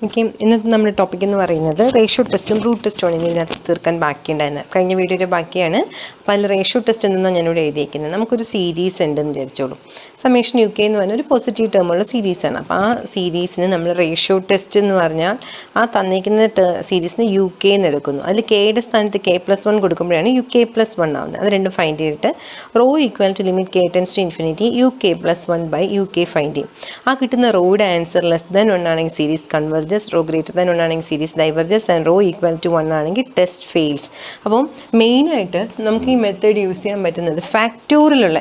Okay, ഇന്നത്തെ നമ്മുടെ topic എന്ന് പറയുന്നത് റേഷ്യോ ടെസ്റ്റും റൂട്ട് ടെസ്റ്റുമാണ് ഇതിനകത്ത് തീർക്കാൻ ബാക്കിയുണ്ടായിരുന്നത്. കഴിഞ്ഞ വീഡിയോയുടെ ബാക്കിയാണ്. അപ്പോൾ അതിൽ റേഷ്യോ ടെസ്റ്റ് എന്തെന്നാണ് ഞാനിവിടെ എഴുതിയിരിക്കുന്നത്. നമുക്കൊരു സീരീസ് ഉണ്ടെന്ന് വിചാരിച്ചോളൂ. സമ്മേഷൻ യു കെ എന്ന് പറഞ്ഞ ഒരു പോസിറ്റീവ് ടേമുള്ള സീരീസാണ്. അപ്പോൾ ആ സീരീസിന് നമ്മൾ റേഷ്യോ ടെസ്റ്റ് എന്ന് പറഞ്ഞാൽ ആ തന്നിരിക്കുന്ന സീരീസിന് യു കെ എന്ന് എടുക്കുന്നു. അതിൽ കെയുടെ സ്ഥാനത്ത് K+1 കൊടുക്കുമ്പോഴാണ് UK+1 ആവുന്നത്. അത് രണ്ടും ഫൈൻഡ് ചെയ്തിട്ട് rho equal to limit K tense to infinity UK+1/UK find ചെയ്യും. ആ കിട്ടുന്ന റോയുടെ ആൻസർ ലെസ് ദാൻ 1 ആണെങ്കിൽ series converges, rho greater than 1 ആണെങ്കിൽ series diverges and rho equal to 1 ആണെങ്കിൽ ടെസ്റ്റ് ഫെയിൽസ്. അപ്പം മെയിനായിട്ട് നമുക്ക് ഈ മെത്തേഡ് യൂസ് ചെയ്യാൻ പറ്റുന്നത് ഫാക്ടോറിയലുള്ള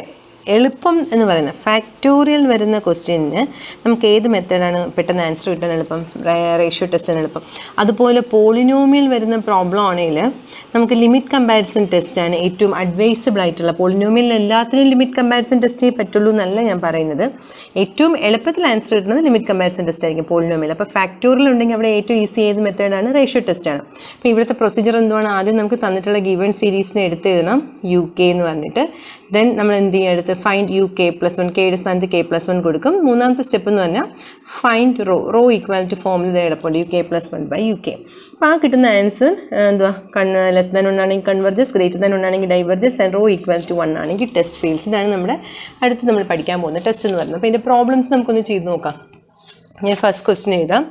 എളുപ്പം എന്ന് പറയുന്നത് ഫാക്ടോറിയൽ വരുന്ന ക്വസ്റ്റ്യന് നമുക്ക് ഏത് മെത്തേഡാണ് പെട്ടെന്ന് ആൻസർ കിട്ടാൻ എളുപ്പം? റേഷ്യോ ടെസ്റ്റാണ് എളുപ്പം. അതുപോലെ പോളിനോമിയൽ വരുന്ന പ്രോബ്ലം ആണെങ്കിൽ നമുക്ക് ലിമിറ്റ് കമ്പാരിസൺ ടെസ്റ്റാണ് ഏറ്റവും അഡ്വൈസബിൾ ആയിട്ടുള്ള. പോളിനോമിയലിന് എല്ലാത്തിനും ലിമിറ്റ് കമ്പാരിസൺ ടെസ്റ്റേ പറ്റുള്ളൂ എന്നല്ല ഞാൻ പറയുന്നത്. ഏറ്റവും എളുപ്പത്തിൽ ആൻസർ കിട്ടുന്നത് ലിമിറ്റ് കമ്പാരിസൺ ടെസ്റ്റ് ആയിരിക്കും പോളിനോമിയൽ. അപ്പോൾ ഫാക്ടോറിയൽ ഉണ്ടെങ്കിൽ അവിടെ ഏറ്റവും ഈസി ഏത് മെത്തേഡാണ്? റേഷ്യോ ടെസ്റ്റാണ്. അപ്പോൾ ഇവിടുത്തെ പ്രൊസീജിയർ എന്തുവാണ്? ആദ്യം നമുക്ക് തന്നിട്ടുള്ള ഗിവൺ സീരീസിനെ എടുത്ത് എഴുതണം UK എന്ന് പറഞ്ഞിട്ട്. ദെൻ നമ്മൾ എന്ത് ചെയ്യുക? എടുത്ത് ഫൈൻഡ് UK+1, കെയുടെ സ്ഥാനത്ത് K+1 കൊടുക്കും. മൂന്നാമത്തെ സ്റ്റെപ്പ് എന്ന് പറഞ്ഞാൽ ഫൈൻഡ് റോ ഈക്വൽ ടു ഫോമിൽ കിടപ്പുണ്ട് UK+1/UK. അപ്പോൾ ആ കിട്ടുന്ന ആൻസർ എന്തുവാ? ലെസ് ദാൻ 1 ആണെങ്കിൽ കൺവെർജസ്, ഗ്രേറ്റർ ദാൻ 1 ആണെങ്കിൽ diverges and rho equal to 1 ആണെങ്കിൽ ടെസ്റ്റ് ഫെയിൽസ്. ഇതാണ് നമ്മുടെ അടുത്ത് നമ്മൾ പഠിക്കാൻ പോകുന്ന ടെസ്റ്റ് എന്ന് പറയുന്നത്. അപ്പോൾ ഇതിൻ്റെ പ്രോബ്ലംസ് നമുക്കൊന്ന് ചെയ്ത് നോക്കാം. ഞാൻ ഫസ്റ്റ് ക്വസ്റ്റ്യൻ എഴുതാം.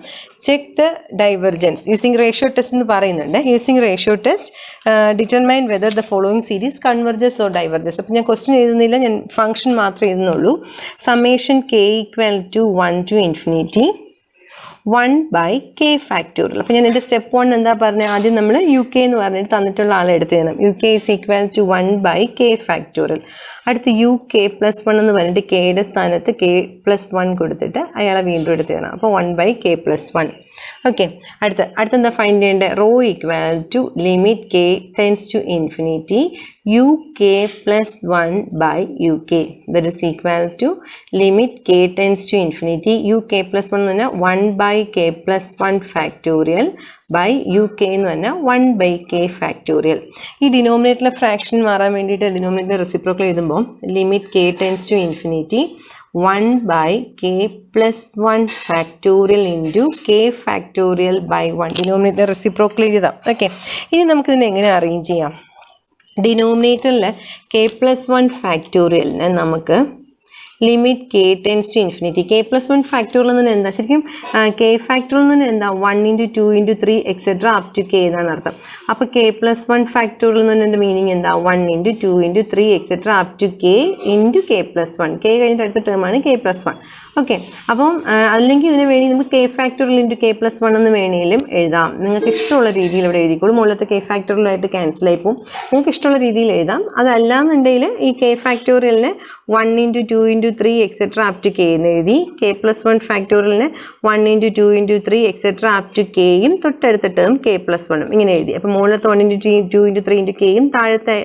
Check the divergence using ratio test എന്ന് പറയുന്നുണ്ട്. Using ratio test determine whether the following series converges or diverges. അപ്പോൾ ഞാൻ ക്വസ്റ്റ്യൻ എഴുതുന്നില്ല, ഞാൻ ഫംഗ്ഷൻ മാത്രമേ എഴുതുന്നുള്ളൂ. Summation K equal to 1 to infinity 1/K factorial. അപ്പോൾ ഞാൻ എൻ്റെ സ്റ്റെപ്പ് 1 എന്താ പറഞ്ഞത്? ആദ്യം നമ്മൾ UK എന്ന് പറഞ്ഞിട്ട് തന്നിട്ടുള്ള ആളെ എടുത്ത് തരണം. UK is equal to 1/K factorial. അടുത്ത് UK+1 എന്ന് പറഞ്ഞിട്ട് കെയുടെ സ്ഥാനത്ത് K+1 കൊടുത്തിട്ട് അയാളെ വീണ്ടും എടുത്ത് തരണം. അപ്പോൾ 1/K+1. ഓക്കെ, അടുത്തെന്താ ഫൈൻഡ് ചെയ്യേണ്ടത്? Rho equal to limit K tense to infinity UK+1/UK. That is equal to limit K tense to infinity UK+1 എന്ന് പറഞ്ഞാൽ 1/K+1 ഫാക്ടോറിയൽ ബൈ UK എന്ന് പറഞ്ഞാൽ 1/K ഫാക്ടോറിയൽ. ഈ ഡിനോമിനേറ്ററിലെ ഫ്രാക്ഷൻ മാറാൻ വേണ്ടിയിട്ട് ഡിനോമിനേറ്റർ റെസിപ്രോക്കൽ എഴുതുമ്പോൾ limit K tense to infinity 1/K+1 factorial into K factorial by 1. Denominator reciprocal എഴുതാം. Okay, ഇനി നമുക്കിതിനെ എങ്ങനെ അറേഞ്ച് ചെയ്യാം? ഡിനോമിനേറ്ററിൽ K+1 ഫാക്ടോറിയലിനെ നമുക്ക് limit K tense to infinity. K+1 factorial എന്ന് പറഞ്ഞാൽ എന്താ? ശരിക്കും K ഫാക്ടോറിയൽ എന്ന് പറഞ്ഞാൽ എന്താ? 1 × 2 × 3 എക്സെട്ര അപ് ടു K എന്നാണ് അർത്ഥം. അപ്പോൾ K+1 ഫാക്ടോറിയൽ എന്ന് പറഞ്ഞതിൻ്റെ മീനിങ് എന്താ? 1 × 2 × 3 etcetera up to K into K+1. K കഴിഞ്ഞിട്ട് അടുത്ത ടേമാണ് K+1. ഓക്കെ, അപ്പം അല്ലെങ്കിൽ ഇതിന് വേണ്ടി നമുക്ക് K ഫാക്ടോറിയൽ ഇൻറ്റു K+1 എന്ന് വേണമെങ്കിലും എഴുതാം. നിങ്ങൾക്ക് ഇഷ്ടമുള്ള രീതിയിൽ ഇവിടെ എഴുതിക്കോളും. മുകളിലത്തെ K ഫാക്ടോറിയലായിട്ട് ക്യാൻസൽ ആയി പോകും. നിങ്ങൾക്ക് ഇഷ്ടമുള്ള രീതിയിൽ എഴുതാം. അതല്ലാന്നുണ്ടെങ്കിൽ ഈ K ഫാക്ടോറിയലിനെ 1 × 2 × 3 എക്സെട്ര അപ് ടു K എന്ന് എഴുതി. K+1 ഫാക്ടോറിയലിനെ 1 × 2 × 3 എക്സെട്ര അപ് ടു Kയും തൊട്ടടുത്ത ടേം K+1 ഇങ്ങനെ എഴുതി. അപ്പോൾ മുകളിലത്തെ 1 × 2 × 3 × Kയും താഴത്തെ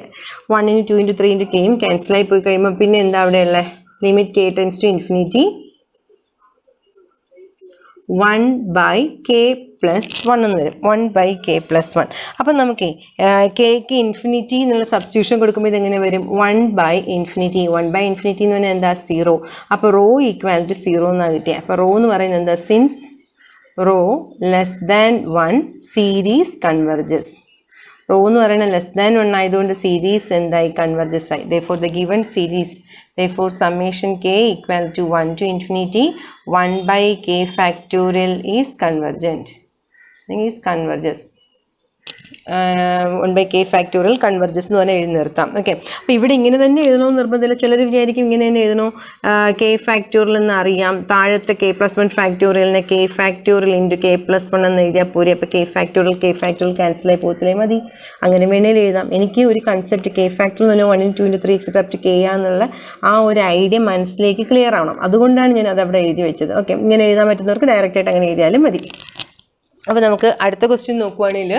1 × 2 × 3 × Kയും ക്യാൻസലായി പോയി കഴിയുമ്പോൾ പിന്നെ എന്താ അവിടെയുള്ള limit K tense to infinity 1/K+1 എന്ന് വരും. 1/K+1. അപ്പം നമുക്ക് Kക്ക് ഇൻഫിനിറ്റി എന്നുള്ള സബ്സ്റ്റിറ്റ്യൂഷൻ കൊടുക്കുമ്പോൾ ഇതെങ്ങനെ വരും? 1/∞. 1/∞ എന്ന് പറഞ്ഞാൽ എന്താ? 0. അപ്പോൾ റോ ഈക്വൽ ടു 0 എന്നാണ് കിട്ടിയത്. അപ്പോൾ റോ എന്ന് പറയുന്നത് എന്താ? Since rho less than 1 series converges. Rho എന്ന് പറയുന്നത് ലെസ് ദാൻ 1 ആയതുകൊണ്ട് സീരീസ് എന്തായി? കൺവെർജസ് ആയി. Therefore the given series, therefore summation K equal to 1 to infinity 1/K factorial is convergent. Is converges. 1/K factorial converges എന്ന് പറഞ്ഞാൽ എഴുതി നിർത്താം. Okay, അപ്പോൾ ഇവിടെ ഇങ്ങനെ തന്നെ എഴുതണമെന്ന് നിർബന്ധമില്ല. ചിലർ വിചാരിക്കും ഇങ്ങനെ തന്നെ എഴുതണോ? K ഫാക്ടോറിയൽ എന്ന് അറിയാം. താഴത്തെ K+1 ഫാക്ടോറിയലിനെ K factorial into K+1 എന്ന് എഴുതിയാൽ പോരെ. അപ്പോൾ K ഫാക്ടോറിയൽ ക്യാൻസലായി പോകത്തില്ലേ? മതി. അങ്ങനെ വേണേൽ എഴുതാം. എനിക്ക് ഒരു കൺസെപ്റ്റ് K ഫാക്ടോറിയൽ എന്ന് പറഞ്ഞാൽ 1 × 2 × 3 എക്സെട്ര അപ് ടു K എന്നുള്ള ആ ഒരു ഐഡിയ മനസ്സിലേക്ക് ക്ലിയർ ആവണം. അതുകൊണ്ടാണ് ഞാൻ അതവിടെ എഴുതി വെച്ചത്. ഓക്കെ, ഇങ്ങനെ എഴുതാൻ പറ്റുന്നവർക്ക് ഡയറക്റ്റായിട്ട് അങ്ങനെ എഴുതിയാലും മതി. അപ്പോൾ നമുക്ക് അടുത്ത ക്വസ്റ്റ്യൻ നോക്കുവാണെങ്കിൽ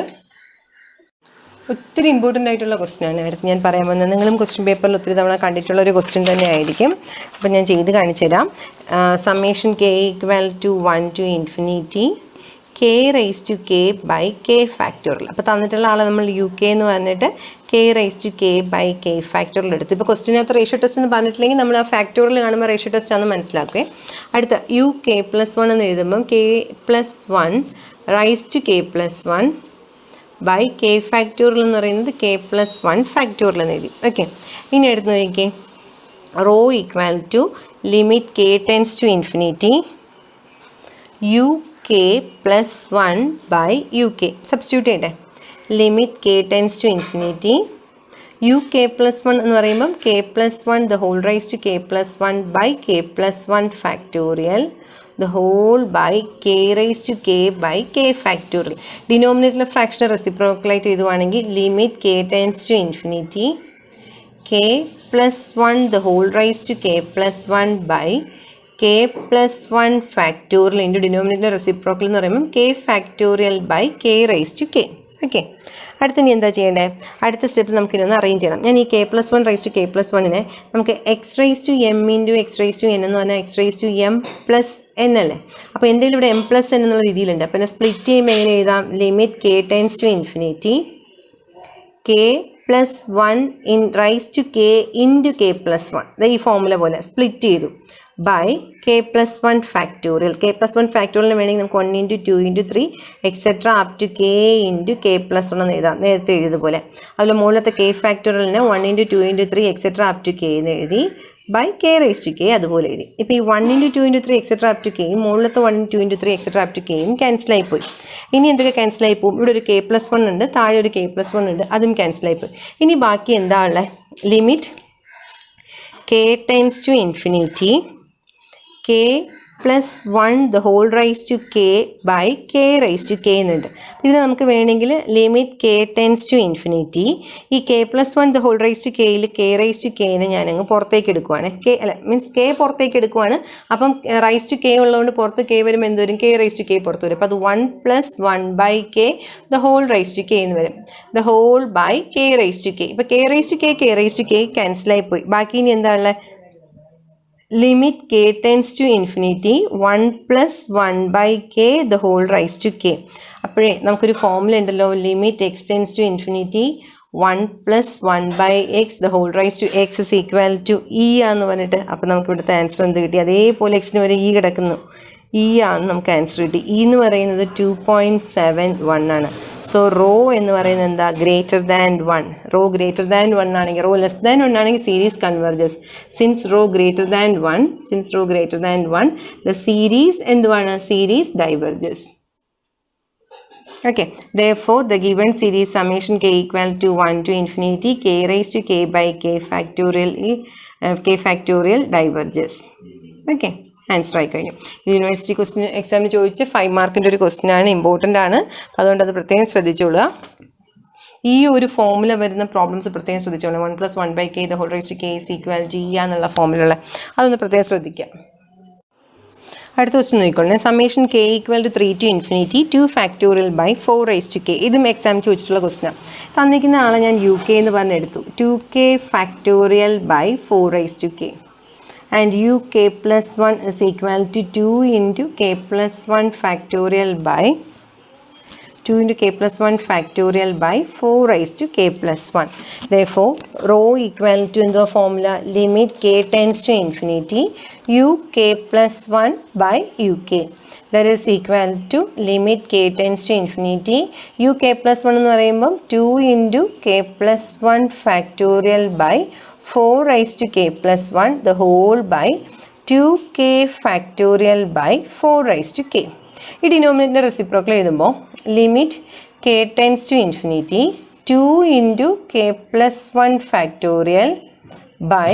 ഒത്തിരി ഇമ്പോർട്ടൻ്റ് ആയിട്ടുള്ള ക്വസ്റ്റ്യനാണ് അടുത്ത് ഞാൻ പറയാൻ വന്നത്. നിങ്ങളും ക്വസ്റ്റ്യൻ പേപ്പറിൽ ഒത്തിരി തവണ കണ്ടിട്ടുള്ള ഒരു ക്വസ്റ്റ്യൻ തന്നെ ആയിരിക്കും. അപ്പം ഞാൻ ചെയ്ത് കാണിച്ചു തരാം. Summation K equal to 1 to infinity K raised to K by K factorial. അപ്പോൾ തന്നിട്ടുള്ള ആളെ നമ്മൾ UK എന്ന് പറഞ്ഞിട്ട് K K raise to K by K factorial എടുത്തു. ഇപ്പോൾ ക്വസ്റ്റിനകത്ത് റേഷ്യോ ടെസ്റ്റ് എന്ന് പറഞ്ഞിട്ടില്ലെങ്കിൽ നമ്മൾ ആ ഫാക്ടോറിയൽ കാണുമ്പോൾ റേഷ്യോ ടെസ്റ്റ് ആണെന്ന് മനസ്സിലാക്കുക. അടുത്ത യു കെ പ്ലസ് വൺ എന്ന് എഴുതുമ്പം K plus one raise to K plus one by K factorial എന്ന് പറയുന്നത് കെ പ്ലസ് വൺ ഫാക്ടോറിയൽ എന്ന് എഴുതി. ഓക്കെ, ഇനി എടുത്ത് നോക്കിക്കേ, rho equal to limit K tends to infinity U K plus one by U K. Substitute ചെയ്യട്ടെ. Limit K tends to infinity U K plus one എന്ന് പറയുമ്പം K plus one the whole raise to K plus one by K plus one factorial the whole by k raised to k by k factorial. ഡിനോമിനേറ്ററിലെ fraction റെസിപ്രോക്കലായിട്ട് എഴുതുവാണെങ്കിൽ limit k tends to infinity k plus 1 the whole raised to k plus 1 by k plus 1 factorial into denominator reciprocal എന്ന് പറയുമ്പോൾ k factorial by k raised to k. Okay, അടുത്ത ഇനി എന്താ ചെയ്യേണ്ടത്? അടുത്ത സ്റ്റെപ്പ് നമുക്കിനൊന്ന് അറേഞ്ച് ചെയ്യണം. ഞാൻ ഈ K plus one raise to K plus വണ്ണിനെ നമുക്ക് X raise to M into X raise to N എന്ന് പറഞ്ഞാൽ X raise to M plus N അല്ലേ. അപ്പോൾ എൻ്റെ ഇവിടെ എം പ്ലസ് എൻ എന്നുള്ള രീതിയിലുണ്ട്. അപ്പോൾ സ്പ്ലിറ്റ് ചെയ്യുമ്പോൾ എങ്ങനെ എഴുതാം? Limit K tends to infinity K plus one in raise to K into K plus one. ഈ ഫോർമുല പോലെ സ്പ്ലിറ്റ് ചെയ്തു by K plus one factorial. K plus one factorial വേണമെങ്കിൽ നമുക്ക് 1 into 2 into 3 etcetera up to K into K plus one എന്ന് എഴുതാം, നേരത്തെ എഴുതിയതുപോലെ. അതുപോലെ മുകളിലത്തെ കെ ഫാക്ടോറിയലിനെ 1 into 2 into 3 etcetera up to K എന്ന് എഴുതി by K raise to K അതുപോലെ എഴുതി. ഇപ്പോൾ ഈ 1 into 2 into 3 etcetera up to കെയും മുകളിലത്തെ 1 into 2 into 3 etcetera up to കെയും ക്യാൻസലായിപ്പോയി. ഇനി എന്തൊക്കെ ക്യാൻസലായി പോകും? ഇവിടെ ഒരു കെ പ്ലസ് വൺ ഉണ്ട്, താഴെ ഒരു കെ പ്ലസ് വൺ ഉണ്ട്, അതും ക്യാൻസലായിപ്പോയി. ഇനി ബാക്കി എന്താ ഉള്ളത്? Limit K tends to infinity k plus one the whole raise to K by K raise to K എന്നുണ്ട്. ഇതിന് നമുക്ക് വേണമെങ്കിൽ limit K tends to infinity ഈ K plus one the whole raise to കെയിൽ കെ റൈസ് ടു കെനെ ഞാനങ്ങ് പുറത്തേക്ക് എടുക്കുവാണ്. K പുറത്തേക്ക് എടുക്കുവാണ്. അപ്പം റൈസ് ടു കെ ഉള്ളതുകൊണ്ട് പുറത്ത് കെ വരുമ്പോൾ എന്ത് വരും? കെ റൈസ് ടു കെ പുറത്ത് വരും. അപ്പോൾ അത് 1 plus 1 by K the whole raise to K എന്ന് വരും. The whole by K raise to K. ഇപ്പോൾ കെ റൈസ് ടു കെ ക്യാൻസലായി പോയി. ബാക്കി ഇനി എന്താ ഉള്ളത്? Limit K tends to infinity 1 plus 1 by K the whole raise to K. അപ്പോഴേ നമുക്കൊരു ഫോർമുല ഉണ്ടല്ലോ, limit X tends to infinity 1 plus 1 by X the whole raise to X is equal to E ആന്ന് പറഞ്ഞിട്ട്. അപ്പോൾ നമുക്ക് ഇവിടുത്തെ answer എന്ത് കിട്ടി? അതേപോലെ എക്സിന് വരെ ഇ കിടക്കുന്നു, ഇ ആണ് നമുക്ക് ആൻസർ കിട്ടി. ഇ എന്ന് പറയുന്നത് 2.71 ആണ്. സോ റോ എന്ന് പറയുന്നത് എന്താ? Greater than 1. Rho greater than 1 ആണെങ്കിൽ, റോ ലെസ് ദാൻ 1 ആണെങ്കിൽ series converges. Since rho greater than 1 the series എന്തുവാണ്? Series diverges. Okay, therefore the given series summation k equal to 1 to infinity k raised to k by k factorial diverges. Okay, answer ആയി കഴിഞ്ഞു. ഇത് university question എക്സാമിന് ചോദിച്ച് 5 മാർക്കിൻ്റെ ഒരു question ആണ്, important ആണ്. അതുകൊണ്ട് അത് പ്രത്യേകം ശ്രദ്ധിച്ചോളുക. ഈ ഒരു ഫോമുല വരുന്ന പ്രോബ്ലംസ് പ്രത്യേകം ശ്രദ്ധിച്ചോളൂ. 1 plus 1 by K the whole raise to K is equal to E എന്നുള്ള ഫോമുലുള്ള അതൊന്ന് പ്രത്യേകം ശ്രദ്ധിക്കാം. അടുത്ത ക്വസ്റ്റ്യൻ നോക്കിക്കോളേ. Summation K equal to 3 to infinity 2 factorial by 4 raise to K. ഇതും എക്സാം ചോദിച്ചിട്ടുള്ള ക്വസ്റ്റ്യനാണ്. തന്നിരിക്കുന്ന ആളെ ഞാൻ യു കെ എന്ന് പറഞ്ഞെടുത്തു. 2k factorial by 4 raise to K and uk plus 1 is equal to 2 into k plus 1 factorial by 2 into k plus 1 factorial by 4 raised to k plus 1. Therefore, rho equal to in the formula limit k tends to infinity uk plus 1 by uk. That is equal to limit k tends to infinity uk plus 1 എന്ന് പറയുമ്പോൾ 2 into k plus 1 factorial by 4 raised to k plus 1 the whole by 2k factorial by 4 raised to k. ഈ denominator reciprocal എഴുതുമ്പോൾ limit k tends to infinity 2 into k plus 1 factorial by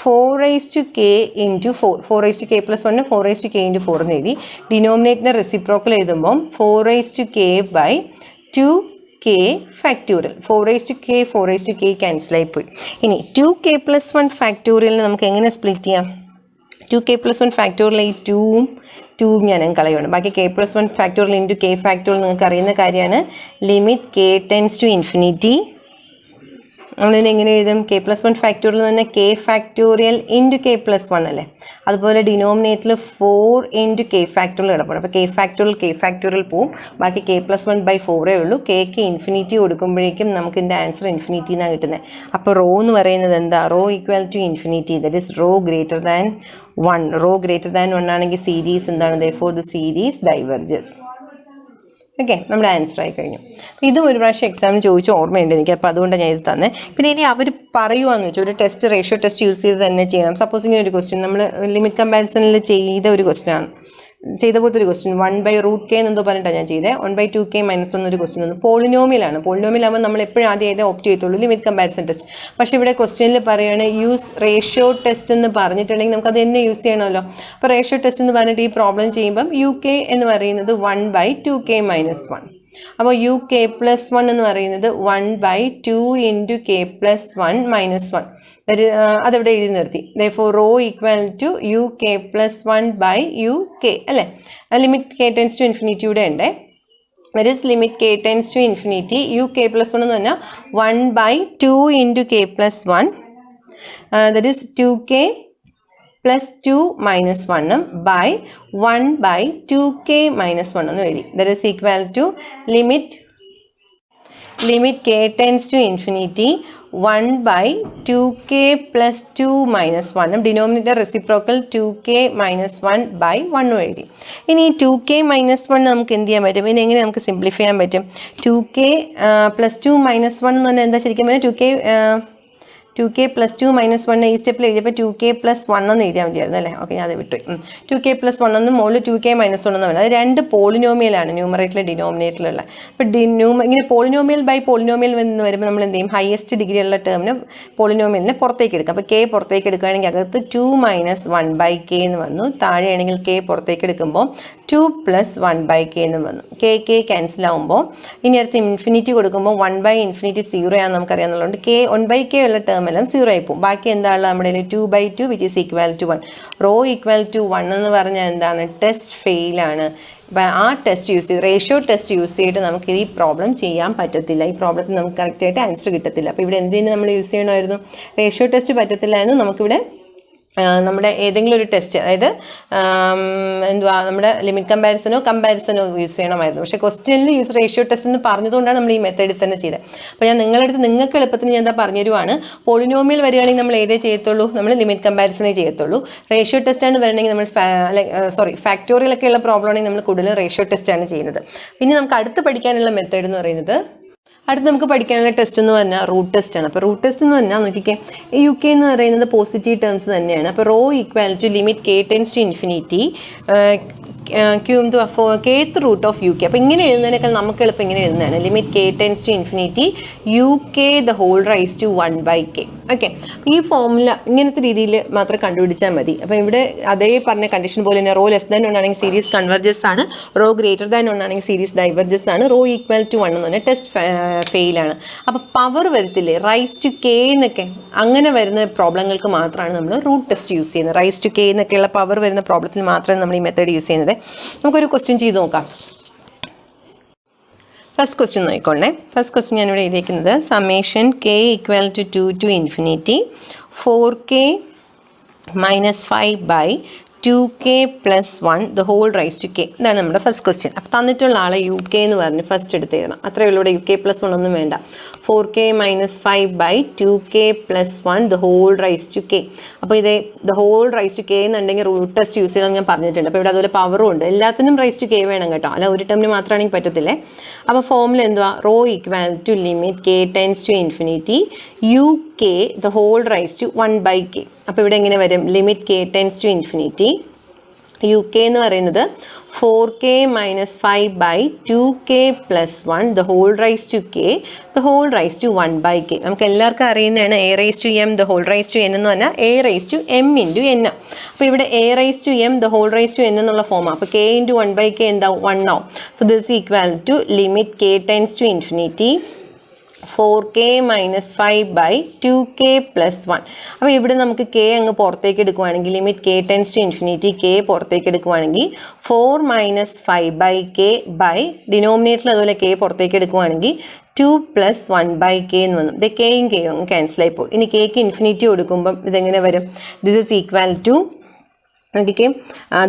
4 raised to k into 4. 4 raised to k plus 1 4 raised to k into 4 എന്ന് എഴുതി. Denominator reciprocal എഴുതുമ്പോൾ 4 raised to k by 2k factorial. 4 raised to k cancel ആയിപ്പോയി. ഇനി 2k plus 1 factorial നമുക്ക് എങ്ങനെ split ചെയ്യാം? 2k plus 1 factorial ഈ 2 ഞാൻ കളയുകയാണ്. ബാക്കി k plus 1 factorial into k factorial നിങ്ങൾക്ക് അറിയുന്ന കാര്യമാണ്. Limit k tends to infinity നമ്മളിതിനെ എങ്ങനെ എഴുതും? കെ പ്ലസ് വൺ ഫാക്ടോറിയൽ എന്ന് പറഞ്ഞാൽ K factorial into K plus one അല്ലേ. അതുപോലെ ഡിനോമിനേറ്ററിൽ 4 ഇൻറ്റു കെ ഫാക്ടോറിയൽ കിടപ്പുണ്ട്. അപ്പോൾ കെ ഫാക്ടോറിയൽ പോവും, ബാക്കി കെ പ്ലസ് വൺ ബൈ 4 ഉള്ളൂ. കെക്ക് ഇൻഫിനിറ്റി കൊടുക്കുമ്പോഴേക്കും നമുക്ക് ഇതിൻ്റെ ആൻസർ ഇൻഫിനിറ്റി എന്നാണ് കിട്ടുന്നത്. അപ്പോൾ റോ എന്ന് പറയുന്നത് എന്താ? Rho equal to infinity, that is rho greater than 1. Rho greater than 1 ആണെങ്കിൽ സീരീസ് എന്താണ്? Therefore the series diverges. Okay, നമ്മുടെ ആൻസർ ആയി കഴിഞ്ഞു. ഇതും ഒരു പ്രാവശ്യം എക്സാമിന് ചോദിച്ച ഓർമ്മയുണ്ട് എനിക്ക്, അപ്പോൾ അതുകൊണ്ട് ഞാൻ ഇത് തന്നെ. പിന്നെ ഇനി അവർ പറയുവാന്ന് വെച്ചാൽ ഒരു ടെസ്റ്റ്, റേഷ്യോ ടെസ്റ്റ് യൂസ് ചെയ്ത് തന്നെ ചെയ്യണം. സപ്പോസ് ഇങ്ങനെ ഒരു ക്വസ്റ്റ്യൻ നമ്മൾ ലിമിറ്റ് കമ്പാരിസണിൽ ചെയ്ത ഒരു ക്വസ്റ്റ്യനാണ്, ചെയ്ത പോലത്തെ ഒരു ക്വസ്റ്റ്യൻ 1/√k എന്നെന്തോ പറഞ്ഞിട്ടാണ് ഞാൻ ചെയ്തത്. 1/2k - 1 ഒരു ക്വസ്റ്റ്യൻ ഒന്ന് പോളിനോമിയലാണ്. പോളിനോമിയലാകുമ്പോൾ നമ്മൾ എപ്പോഴും ആദ്യം ഓപ്റ്റ് ചെയ്യത്തുള്ളൂ ലിമിറ്റ് കമ്പാരിസൺ ടെസ്റ്റ്. പക്ഷേ ഇവിടെ ക്വസ്റ്റ്യനിൽ പറയുകയാണ് യൂസ് റേഷ്യോ ടെസ്റ്റ് എന്ന് പറഞ്ഞിട്ടുണ്ടെങ്കിൽ നമുക്ക് അത് തന്നെ യൂസ് ചെയ്യണമല്ലോ. അപ്പോൾ റേഷ്യോ ടെസ്റ്റ് എന്ന് പറഞ്ഞിട്ട് ഈ പ്രോബ്ലം ചെയ്യുമ്പം UK എന്ന് പറയുന്നത് 1/2k - 1. അപ്പോൾ UK + 1 എന്ന് പറയുന്നത് 1/2 ഇൻറ്റു k + 1 - 1. അതെവിടെ എഴുതി നിർത്തി. therefore rho equal to UK + 1/UK അല്ലേ. ലിമിറ്റ് k ടെൻസ് ടു ഇൻഫിനിറ്റിയുടെ ഉണ്ട്. That is limit k tense to infinity UK + 1 എന്ന് പറഞ്ഞാൽ 1/2 into k + 1, that is 2k + 2 - 1 by 1/2k - 1 എന്ന് എഴുതി. That is equal to limit k tense to infinity 1/2k + 2 - 1, denominator reciprocal 2k - 1/1 എഴുതി. ഇനി 2k - 1 നമുക്ക് എന്ത് ചെയ്യാൻ പറ്റും? ഇനി എങ്ങനെ നമുക്ക് സിംപ്ലിഫൈ ചെയ്യാൻ പറ്റും? 2k + 2 - 1 എന്ന് പറഞ്ഞാൽ എന്താ ശരിക്കും പറഞ്ഞാൽ 2k + 2 - 1 ഈ സ്റ്റെപ്പിൽ എഴുതിയപ്പോൾ 2k + 1 എന്ന് എഴുതിയാൽ മതിയായിരുന്നു അല്ലേ. ഓക്കെ, ഞാൻ അത് വിട്ടു. 2k + 1 എന്ന് മുകളിൽ 2k - 1 എന്ന് പറയുന്നത് അത് രണ്ട് പോളിനോമിയലാണ് ന്യൂമറേറ്ററിൽ ഡിനോമിനേറ്ററിലുള്ള. അപ്പോൾ ഇങ്ങനെ പോളിനോമിയൽ ബൈ പോളിനോമിയൽ എന്ന് വരുമ്പോൾ നമ്മൾ എന്ത് ചെയ്യും? ഹയസ്റ്റ് ഡിഗ്രി ഉള്ള ടേമിന് പോളിനോമിയലിനെ പുറത്തേക്ക് എടുക്കാം. അപ്പോൾ k പുറത്തേക്ക് എടുക്കുകയാണെങ്കിൽ അകത്ത് 2 - 1/k എന്ന് വന്നു. താഴെയാണെങ്കിൽ k പുറത്തേക്ക് എടുക്കുമ്പോൾ 2 + 1/k എന്ന് വന്നു. k ക്യാൻസൽ ആകുമ്പോൾ ഇനി അടുത്ത് ഇൻഫിനിറ്റി കൊടുക്കുമ്പോൾ 1/∞ 0 ആണെന്ന് നമുക്കറിയാമെന്നുള്ളതുകൊണ്ട് k 1/k ഉള്ള ടേം എല്ലാം 0 ആയി പോകും. ബാക്കി എന്താണ് നമ്മുടെ 2/2 which is equal to 1. Rho equal to 1 എന്ന് പറഞ്ഞാൽ എന്താണ്? ടെസ്റ്റ് ഫെയിലാണ്. അപ്പോൾ ആ ടെസ്റ്റ് യൂസ് ചെയ്ത് റേഷ്യോ ടെസ്റ്റ് യൂസ് ചെയ്തിട്ട് നമുക്ക് ഈ പ്രോബ്ലം ചെയ്യാൻ പറ്റത്തില്ല. ഈ പ്രോബ്ലത്തിന് നമുക്ക് കറക്റ്റായിട്ട് ആൻസർ കിട്ടത്തില്ല. അപ്പോൾ ഇവിടെ എന്തിനു നമ്മൾ യൂസ് ചെയ്യണമായിരുന്നു? റേഷ്യോ ടെസ്റ്റ് പറ്റത്തില്ലായിരുന്നു. നമുക്കിവിടെ നമ്മുടെ ഏതെങ്കിലും ഒരു ടെസ്റ്റ്, അതായത് നമ്മുടെ ലിമിറ്റ് കമ്പാരിസനോ യൂസ് ചെയ്യണമായിരുന്നു. പക്ഷേ ക്വസ്റ്റ്യനിൽ റേഷ്യോ ടെസ്റ്റ് എന്ന് പറഞ്ഞതുകൊണ്ടാണ് നമ്മൾ ഈ മെത്തേഡിൽ തന്നെ ചെയ്തത്. അപ്പോൾ ഞാൻ നിങ്ങൾക്ക് എളുപ്പത്തിന് ഞാൻ എന്താ പറഞ്ഞു തരുവാണ്. പോളിനോമിയൽ വരികയാണെങ്കിൽ നമ്മൾ ഏതേ ചെയ്യത്തുള്ളൂ? നമ്മൾ ലിമിറ്റ് കമ്പാരിസനേ ചെയ്യത്തുള്ളൂ. റേഷ്യോ ടെസ്റ്റാണ് വരണമെങ്കിൽ നമ്മൾ ഫാക്ടോറിയലൊക്കെ ഉള്ള പ്രോബ്ലം ആണെങ്കിൽ നമ്മൾ കൂടുതലും റേഷ്യോ ടെസ്റ്റാണ് ചെയ്യുന്നത്. പിന്നെ നമുക്ക് അടുത്ത് പഠിക്കാനുള്ള മെത്തേഡ് എന്ന് പറയുന്നത്, അടുത്ത് നമുക്ക് പഠിക്കാനുള്ള ടെസ്റ്റ് എന്ന് പറഞ്ഞാൽ റൂട്ട് ടെസ്റ്റ് ആണ്. അപ്പോൾ റൂട്ട് ടെസ്റ്റ് എന്ന് പറഞ്ഞാൽ നോക്കിക്കേ, UK എന്ന് പറയുന്നത് പോസിറ്റീവ് ടേംസ് തന്നെയാണ്. അപ്പോൾ rho equal to limit k tense to infinity kth root of UK. അപ്പോൾ ഇങ്ങനെ എഴുതുന്നതിനേക്കാൾ നമുക്ക് എളുപ്പം ഇങ്ങനെ എഴുതുന്നതാണ്. ലിമിറ്റ് k tense to infinity UK the whole raised to 1/k. Okay, ഈ ഫോർമുല ഇങ്ങനത്തെ രീതിയിൽ മാത്രം കണ്ടുപിടിച്ചാൽ മതി. അപ്പോൾ ഇവിടെ അതേ പറഞ്ഞ കണ്ടീഷൻ പോലെ തന്നെ റോ ലെസ് ദാൻ 1 ആണെങ്കിൽ സീരീസ് കൺവർജസ് ആണ്, റോ ഗ്രേറ്റർ ദാൻ 1 ആണെങ്കിൽ സീരീസ് ഡൈവർജസ് ആണ്, റോ ഈക്വൽ ടു 1 എന്ന് പറഞ്ഞാൽ ടെസ്റ്റ് ഫെയിലാണ്. അപ്പോൾ പവർ വരത്തില്ലേ, റൈസ് ടു k എന്നൊക്കെ അങ്ങനെ വരുന്ന പ്രോബ്ലങ്ങൾക്ക് മാത്രമാണ് നമ്മൾ റൂട്ട് ടെസ്റ്റ് യൂസ് ചെയ്യുന്നത്. റൈസ് ടു k എന്നൊക്കെയുള്ള പവർ വരുന്ന പ്രോബ്ലത്തിന് മാത്രമാണ് നമ്മൾ ഈ മെത്തേഡ് യൂസ് ചെയ്യുന്നത്. നമുക്കൊരു ക്വസ്റ്റ്യൻ ചെയ്ത് നോക്കാം. ഫസ്റ്റ് ക്വസ്റ്റ്യൻ നോക്കിക്കോളേ. ഫസ്റ്റ് ക്വസ്റ്റ്യൻ ഞാനിവിടെ എഴുതിയിരിക്കുന്നത് summation k equal to 2 to infinity 4k - 5/2k + 1 the whole raised to k. ഇതാണ് നമ്മുടെ ഫസ്റ്റ് ക്വസ്റ്റ്യൻ. അപ്പോൾ തന്നിട്ടുള്ള ആളെ UK എന്ന് പറഞ്ഞ് ഫസ്റ്റ് എടുത്ത് എഴുതണം. അത്രയേ ഉള്ളൂ. ഇവിടെ UK + 1 ഒന്നും വേണ്ട. 4k - 5/2k + 1 the whole raised to k. അപ്പോൾ ഇതേ the whole raised to k എന്നുണ്ടെങ്കിൽ റൂട്ട് ടെസ്റ്റ് യൂസ് ചെയ്യണമെന്ന് ഞാൻ പറഞ്ഞിട്ടുണ്ട്. അപ്പോൾ ഇവിടെ അതുപോലെ പവറും ഉണ്ട്. എല്ലാത്തിനും raised to k വേണം കേട്ടോ, അല്ല ഒരു ടേമിന് മാത്രമാണെങ്കിൽ പറ്റത്തില്ലേ. അപ്പോൾ ഫോർമുല എന്തുവാ? Rho equal to limit k tense to infinity UK the whole raised to 1/k. അപ്പോൾ ഇവിടെ എങ്ങനെ വരും? Limit k tense to infinity UK എന്ന് പറയുന്നത് 4k - 5/2k + 1 the whole raised to k the whole raised to 1/k. നമുക്ക് എല്ലാവർക്കും അറിയുന്നതാണ് a raised to m the whole raised to n എന്ന് പറഞ്ഞാൽ a raised to m × n. അപ്പോൾ ഇവിടെ a raised to m the whole raised to n എന്നുള്ള ഫോമാണ്. അപ്പോൾ k × 1/k എന്താവും? 1 ആവും. So this equal to limit k tense to infinity 4k - 5/2k + 1. അപ്പോൾ ഇവിടെ നമുക്ക് k അങ്ങ് പുറത്തേക്ക് എടുക്കുവാണെങ്കിൽ limit k tense to infinity k പുറത്തേക്ക് എടുക്കുവാണെങ്കിൽ 4 - 5/k ബൈ ഡിനോമിനേറ്ററിൽ അതുപോലെ k പുറത്തേക്ക് എടുക്കുവാണെങ്കിൽ 2 + 1/k എന്ന് വന്നു. ഇത് കെയും കെയും അങ്ങ് ക്യാൻസലായി പോകും. ഇനി കെക്ക് ഇൻഫിനിറ്റി കൊടുക്കുമ്പം ഇതെങ്ങനെ വരും? This is equal to okay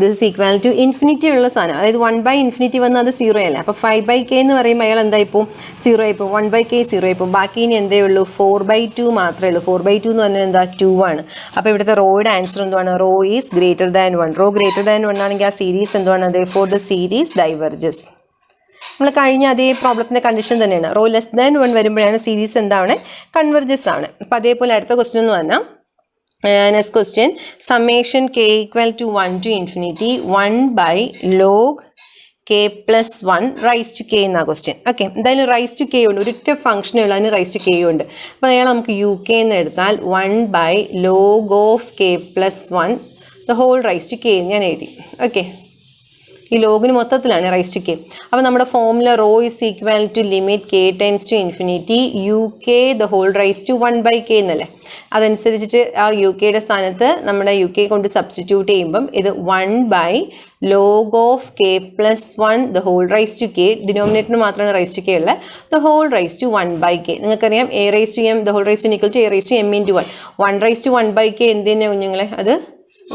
this is equal to infinity ഉള്ള സാധനം, അതായത് 1/∞ വന്ന് അത് 0 അല്ലേ. അപ്പോൾ 5/k എന്ന് പറയുമ്പോൾ അയാൾ എന്തായിപ്പോൾ 0 ആയിപ്പോൾ, 1/k 0 ആയിപ്പോൾ. ബാക്കി ഇനി എന്തേ ഉള്ളൂ? 4/2 മാത്രമേ ഉള്ളൂ. 4/2 എന്ന് പറഞ്ഞാൽ എന്താ? 2 ആണ്. അപ്പോൾ ഇവിടുത്തെ റോയുടെ ആൻസർ എന്തുവാണ്? Rho is greater than 1. Rho greater than 1 ആണെങ്കിൽ ആ സീരീസ് എന്തുവാണ്? therefore the series diverges. നമ്മൾ കഴിഞ്ഞ അതേ പ്രോബ്ലത്തിൻ്റെ കണ്ടീഷൻ തന്നെയാണ്. റോ ലെസ് ദാൻ 1 വരുമ്പോഴാണ് സീരീസ് എന്താണ്? കൺവെർജസ് ആണ്. അപ്പോൾ അതേപോലെ അടുത്ത ക്വസ്റ്റ്യൻ എന്ന് പറഞ്ഞാൽ next question, summation k equal to 1 to infinity 1/log k plus 1 raised to k എന്ന ക്വസ്റ്റ്യൻ. ഓക്കെ, എന്തായാലും റൈസ് ടു കെ ഉണ്ട്, ഒരൊറ്റ ഫംഗ്ഷനേ ഉള്ളൂ, അതിന് റൈസ് ടു കെ ഉണ്ട്. അപ്പോൾ അയാൾ നമുക്ക് യു കെ എന്ന് എടുത്താൽ 1/log of k plus 1 the whole raised to k ഞാൻ എഴുതി. ഓക്കെ, ഈ ലോഗിന് മൊത്തത്തിലാണ് റൈസ് ടു കെ. അപ്പോൾ നമ്മുടെ formula rho is equal to limit K tends to infinity U k the whole raise to 1/k എന്നല്ലേ. അതനുസരിച്ചിട്ട് ആ യു കെയുടെ സ്ഥാനത്ത് നമ്മുടെ യു കെ കൊണ്ട് സബ്സ്റ്റിറ്റ്യൂട്ട് ചെയ്യുമ്പം ഇത് 1/log of k plus 1 the whole raised to k, ഡിനോമിനേറ്ററിന് മാത്രമാണ് റൈസ് ടു കെ ഉള്ളത്, the whole raised to 1/k. നിങ്ങൾക്കറിയാം a raised to m the whole raised to equal to a raised to m into 1. 1 raised to 1/k എന്ത് തന്നെയാണ് കുഞ്ഞുങ്ങളെ? അത്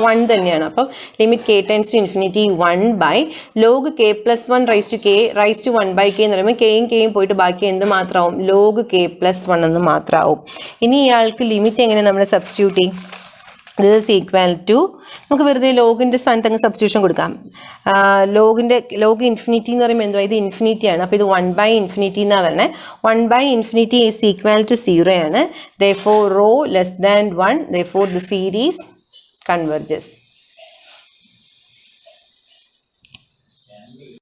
1 തന്നെയാണ്. അപ്പം limit K tends to infinity 1/log k plus 1 raise to k raise to 1/k എന്ന് പറയുമ്പോൾ കെയും കെയും പോയിട്ട് ബാക്കി എന്ത് മാത്രമാവും? log k plus 1 എന്ന് മാത്രമാവും. ഇനി ഇയാൾക്ക് ലിമിറ്റ് എങ്ങനെ നമ്മൾ സബ്സ്റ്റിറ്റ്യൂട്ട് ചെയ്യും? ദിസ് ഈസ് ഈക്വൽ ടു, നമുക്ക് വെറുതെ ലോഗിൻ്റെ സ്ഥാനത്ത് അങ്ങ് സബ്സ്റ്റിറ്റ്യൂഷൻ കൊടുക്കാം. ലോഗ് ഇൻഫിനിറ്റി എന്ന് പറയുമ്പോൾ എന്തുവാ? ഇത് ഇൻഫിനിറ്റി ആണ്. അപ്പോൾ ഇത് 1/∞ എന്നാണ് പറഞ്ഞത്. 1/∞ ഈസ് ഈക്വൽ ടു 0 ആണ്. therefore rho less than 1, therefore the series converges.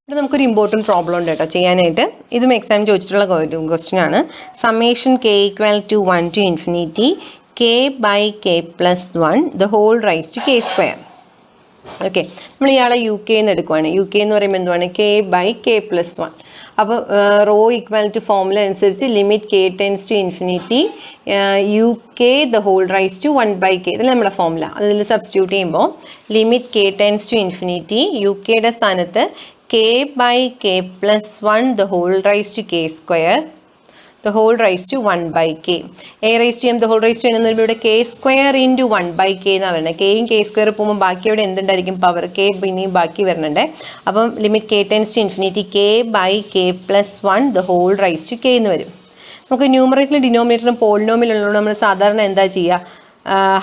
ഇവിടെ നമുക്കൊരു ഇമ്പോർട്ടൻറ്റ് പ്രോബ്ലം ഉണ്ട് കേട്ടോ ചെയ്യാനായിട്ട്. ഇതും എക്സാം ചോദിച്ചിട്ടുള്ള ക്വസ്റ്റ്യൻ ആണ്. Summation k equal to 1 to infinity k/k plus 1 the whole raised to k square. Okay, നമ്മൾ ഇയാളെ യു കെ എന്ന് എടുക്കുവാണ്. യു കെ എന്ന് പറയുമ്പോൾ എന്തുവാണ്? k/k plus 1. അപ്പോൾ റോ ഈക്വൽ ടു ഫോമുല അനുസരിച്ച് limit K tends to infinity U k the whole raise to 1/k. ഇതിൽ നമ്മുടെ ഫോമുല അതിൽ സബ്സ്റ്റിറ്റ്യൂട്ട് ചെയ്യുമ്പോൾ limit K tends to infinity u കെയുടെ സ്ഥാനത്ത് k/k plus 1 the whole raised to k square the whole raised to 1/k. a raised to m the whole raised to n എന്ന് പറയുമ്പോൾ ഇവിടെ k square into 1/k എന്നാണ് പറയുന്നത്. കെയും k square പോകുമ്പോൾ ബാക്കി അവിടെ എന്തുണ്ടായിരിക്കും? പവർ k പിന്നെയും ബാക്കി വരുന്നുണ്ട്. അപ്പം limit k tense to infinity k/k plus 1 the whole raised to k എന്ന് വരും. നമുക്ക് ന്യൂമറേറ്ററിലും ഡിനോമിനേറ്ററിലും പോളിനോമിയലുള്ളതുകൊണ്ട് നമ്മൾ സാധാരണ എന്താ ചെയ്യുക?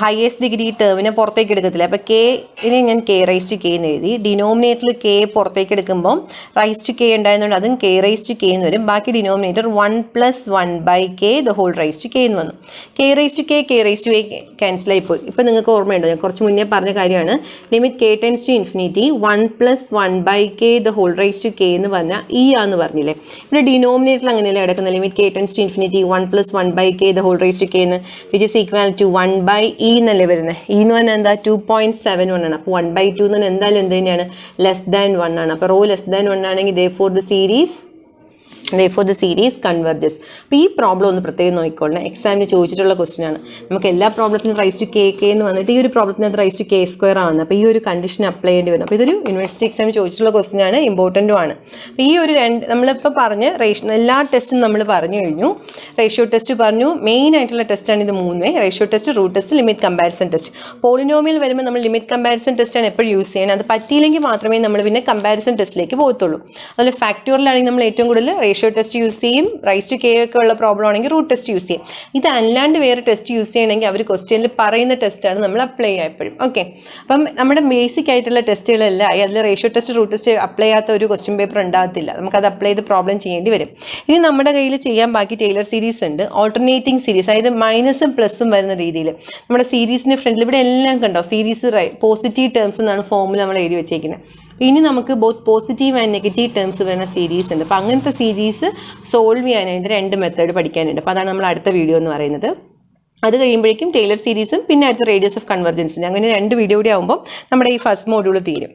ഹയസ്റ്റ് ഡിഗ്രി ടേമിനെ പുറത്തേക്ക് എടുക്കത്തില്ല. അപ്പോൾ കെനെ ഞാൻ k റൈസ് ടു k എന്ന് എഴുതി. ഡിനോമിനേറ്ററിൽ k പുറത്തേക്ക് എടുക്കുമ്പോൾ റൈസ് ടു k ഉണ്ടായതുകൊണ്ട് അതും k റൈസ് ടു k എന്ന് വരും. ബാക്കി denominator 1 + 1/k the whole raise to k എന്ന് വന്നു. k റൈസ് ടു k ക്യാൻസലായി പോയി. ഇപ്പം നിങ്ങൾക്ക് ഓർമ്മയുണ്ടോ? ഞാൻ കുറച്ച് മുന്നേ പറഞ്ഞ കാര്യമാണ്. Limit k tense to infinity 1 + 1/k the whole raise to k എന്ന് പറഞ്ഞാൽ ഈ ആന്ന് പറഞ്ഞില്ലേ. ഇവിടെ ഡിനോമിനേറ്ററിൽ അങ്ങനെയല്ലേ കിടക്കുന്നത്? Limit k tense to infinity 1 + 1/k the whole raise to k എന്ന്, which is equal to 1/e എന്നല്ലേ വരുന്നത്. e എന്ന് പറഞ്ഞാൽ എന്താ? 2.71 ആണ്. അപ്പോൾ 1/2 എന്ന് പറഞ്ഞാൽ എന്തായാലും എന്ത് തന്നെയാണ്? ലെസ് ദാൻ 1 ആണ്. അപ്പോൾ റോ ലെസ് ദാൻ 1 ആണെങ്കിൽ therefore the series converges. അപ്പോൾ ഈ പ്രോബ്ലം ഒന്ന് പ്രത്യേകം നോക്കിക്കോളണം. എക്സാമിന് ചോദിച്ചിട്ടുള്ള ക്വസ്റ്റ്യൻ ആണ്. നമുക്ക് എല്ലാ പ്രോബ്ലത്തിനും റൈസ് ടു k എന്ന് വന്നിട്ട് ഈ ഒരു പ്രോബ്ലത്തിനകത്ത് റൈസ് ടു k സ്ക്വയർ ആവുന്നത്. അപ്പോൾ ഈ ഒരു കണ്ടീഷൻ അപ്ലൈ ചെയ്യേണ്ടി വരും. അപ്പോൾ ഇതൊരു യൂണിവേഴ്സിറ്റി എക്സാമിന് ചോദിച്ചിട്ടുള്ള ക്വസ്റ്റ്യൻ ആണ്, ഇമ്പോർട്ടൻറ്റും ആണ്. അപ്പോൾ ഈ ഒരു നമ്മളിപ്പോൾ പറഞ്ഞ് എല്ലാ ടെസ്റ്റും നമ്മൾ പറഞ്ഞു കഴിഞ്ഞു. റേഷ്യോ ടെസ്റ്റ് പറഞ്ഞു, മെയിൻ ആയിട്ടുള്ള ടെസ്റ്റാണ് ഇത് 3. Ratio test, root test, limit comparison test. Polynomial വരുമ്പോൾ നമ്മൾ ലിമിറ്റ് കമ്പാരിസൺ ടെസ്റ്റാണ് എപ്പോഴും യൂസ് ചെയ്യുന്നത്. അത് പറ്റിയില്ലെങ്കിൽ മാത്രമേ നമ്മൾ പിന്നെ കമ്പാരിസൺ ടെസ്റ്റിലേക്ക് പോകത്തുള്ളൂ. അതുപോലെ ഫാക്ടോറിയലാണെങ്കിൽ നമ്മൾ ഏറ്റവും കൂടുതൽ റേഷ്യോ ടെസ്റ്റ് യൂസ് ചെയ്യും. റൈസ് ടു കെ ഒക്കെ ഉള്ള പ്രോബ്ലം ആണെങ്കിൽ റൂട്ട് ടെസ്റ്റ് യൂസ് ചെയ്യും. ഇതല്ലാണ്ട് വേറെ ടെസ്റ്റ് യൂസ് ചെയ്യണമെങ്കിൽ അവർ ക്വസ്റ്റ്യനിൽ പറയുന്ന ടെസ്റ്റാണ് നമ്മൾ അപ്ലൈ ചെയ്യുക എപ്പോഴും. ഓക്കെ, അപ്പം നമ്മുടെ ബേസിക് ആയിട്ടുള്ള ടെസ്റ്റുകളെല്ലാം അതിൽ ratio test, root test apply ചെയ്യാത്ത ഒരു ക്വസ്റ്റ്യൻ പേപ്പർ ഉണ്ടാകത്തില്ല. നമുക്കത് അപ്ലൈ ചെയ്ത് പ്രോബ്ലം ചെയ്യേണ്ടി വരും. ഇനി നമ്മുടെ കയ്യിൽ ചെയ്യാൻ ബാക്കി ടൈലർ സീരീസ് ഉണ്ട്, ഓൾട്ടർനേറ്റിംഗ് സീരീസ്, അതായത് മൈനസും പ്ലസും വരുന്ന രീതിയിൽ. നമ്മുടെ സീരീസിൻ്റെ ഫ്രണ്ടിൽ ഇവിടെ എല്ലാം കണ്ടോ സീരീസ് പോസിറ്റീവ് ടേംസ് എന്നാണ് ഫോമിൽ നമ്മൾ എഴുതി വെച്ചേക്കുന്നത്. ഇനി നമുക്ക് both positive and negative terms വരുന്ന സീരീസ് ഉണ്ട്. അപ്പോൾ അങ്ങനത്തെ സീരീസ് സോൾവ് ചെയ്യാനായിട്ട് 2 മെത്തേഡ് പഠിക്കാനുണ്ട്. അപ്പോൾ അതാണ് നമ്മൾ അടുത്ത വീഡിയോ എന്ന് പറയുന്നത്. അത് കഴിയുമ്പോഴേക്കും ടൈലർ സീരീസും പിന്നെ അടുത്ത റേഡിയസ് ഓഫ് കൺവെർജൻസിന്, അങ്ങനെ 2 വീഡിയോ കൂടി ആകുമ്പോൾ നമ്മുടെ ഈ ഫസ്റ്റ് മോഡ്യൂൾ തീരും.